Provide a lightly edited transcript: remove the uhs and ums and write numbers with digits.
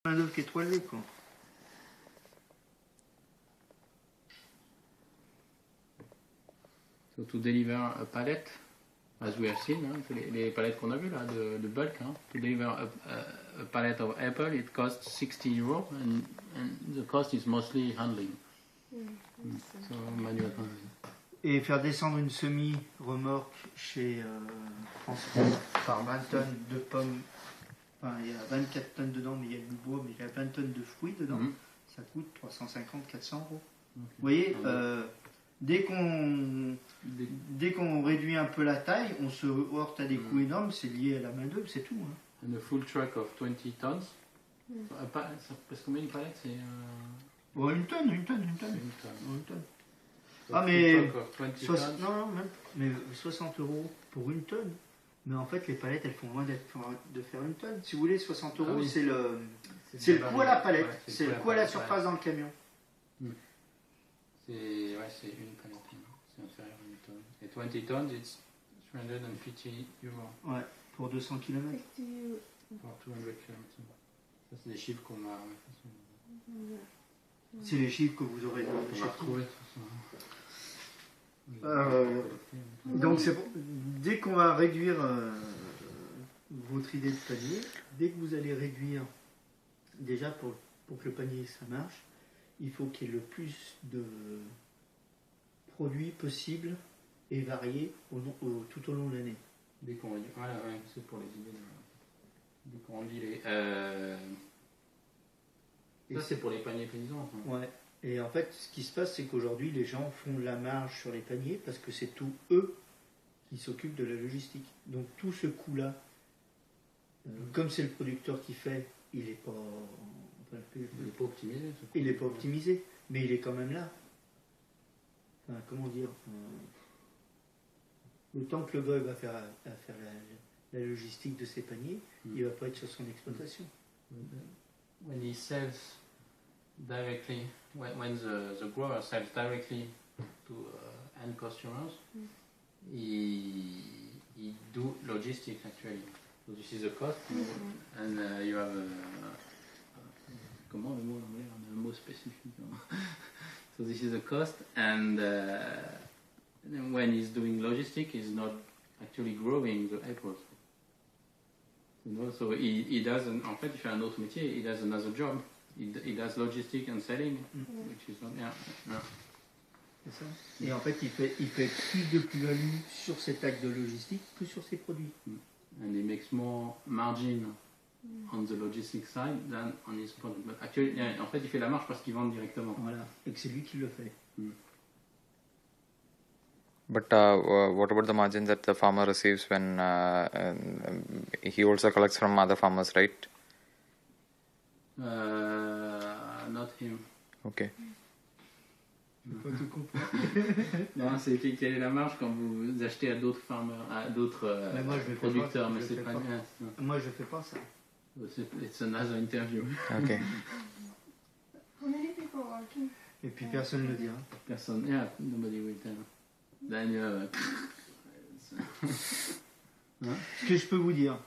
main d'œuvre qui est trop élevé, quoi. So to deliver a pallet, as we have seen, hein, les palettes qu'on a vues là, de bulk, hein, to deliver a pallet of apple, it costs 60 euros, and the cost is mostly handling. So manual handling. Et faire descendre une semi-remorque chez Transport par 20 tonnes de pommes, enfin il y a 24 tonnes dedans, mais il y a du bois, mais il y a 20 tonnes de fruits dedans, ça coûte 350-400 euros. Vous voyez, dès qu'on réduit un peu la taille, on se heurte à des coûts énormes, c'est lié à la main d'œuvre, c'est tout. Hein. And a full truck of 20 tons. Parce que combien de palettes c'est Oh, une tonne. Une tonne. Ah mais non, même, mais 60 euros pour une tonne. Mais en fait les palettes elles font loin de faire une tonne. Si vous voulez 60 euros c'est le coût à la palette, ouais, c'est le coût à la surface dans le camion. C'est une palette, c'est inférieur à une tonne. Et 20 tonnes it's 350 euros. Ouais, pour 200 km. Pour 200 km. Ça c'est des chiffres qu'on a. C'est les chiffres que vous aurez retrouver. Donc dès qu'on va réduire votre idée de panier, dès que vous allez réduire, déjà pour que le panier ça marche, il faut qu'il y ait le plus de produits possibles et variés tout au long de l'année. Dès qu'on réduit, voilà, ouais, c'est pour les idées. Dès qu'on dit les... Ça c'est pour les paniers paysans. Hein. Ouais. Et en fait, ce qui se passe, c'est qu'aujourd'hui, les gens font de la marge sur les paniers parce que c'est tout eux qui s'occupent de la logistique. Donc tout ce coût-là, comme c'est le producteur qui fait, il n'est pas optimisé. Il n'est pas optimisé, mais il est quand même là. Enfin, comment dire le temps que le gars va faire la logistique de ses paniers, il ne va pas être sur son exploitation. When he sells directly, when the grower sells directly to end customers, he do logistics actually. So this is the cost, and you have comment le mot en anglais? On a un mot spécifique. So this is the cost, and when he's doing logistics, he's not actually growing the apples. You know, so he doesn't. En fait, il fait un autre métier. He does another job. He does logistics and selling, which is not. Yeah. C'est ça. Et en fait, il fait plus de plus-value sur cet acte de logistique que sur ses produits. And he makes more margin on the logistic side than on his product. But actually, en fait, il fait la marge parce qu'il vend directement. Voilà. Et que c'est lui qui le fait. But what about the margin that the farmer receives when he also collects from other farmers, right? Not him. Okay. Je peux pas tout comprendre. Non, c'est quelle est la marge quand vous achetez à d'autres farmers, à d'autres producteurs, mais c'est pas bien. Moi, je fais pas ça. It's another interview. Okay. How many people working? Et puis personne ne le dira. Personne. Yeah, nobody will tell. Then Ce que je peux vous dire.